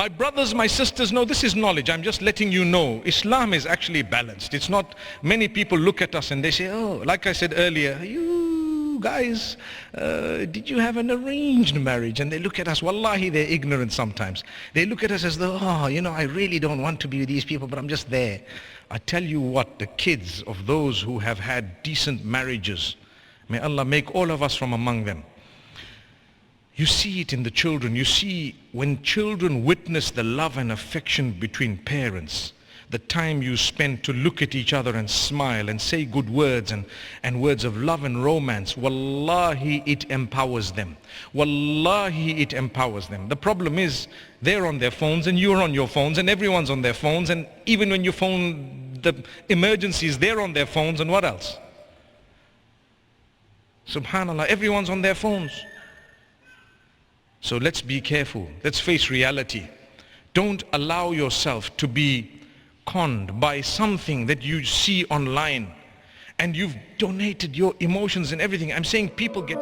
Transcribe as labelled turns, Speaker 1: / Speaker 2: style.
Speaker 1: My brothers, my sisters, no, this is knowledge. I'm just letting you know. Islam is actually balanced. It's not, many people look at us and they say, oh, like I said earlier, you guys, did you have an arranged marriage? And they look at us, wallahi, they're ignorant sometimes. They look at us as though, oh, you know, I really don't want to be with these people, but I'm just there. I tell you what, the kids of those who have had decent marriages, may Allah make all of us from among them. You see it in the children. You see when children witness the love and affection between parents, the time you spend to look at each other and smile and say good words and words of love and romance, wallahi, it empowers them. Wallahi, it empowers them. The problem is they're on their phones and you're on your phones and everyone's on their phones, and even when you phone the emergencies, they're on their phones, and what else? Subhanallah, everyone's on their phones. So let's be careful. Let's face reality. Don't allow yourself to be conned by something that you see online and you've donated your emotions and everything. I'm saying people get...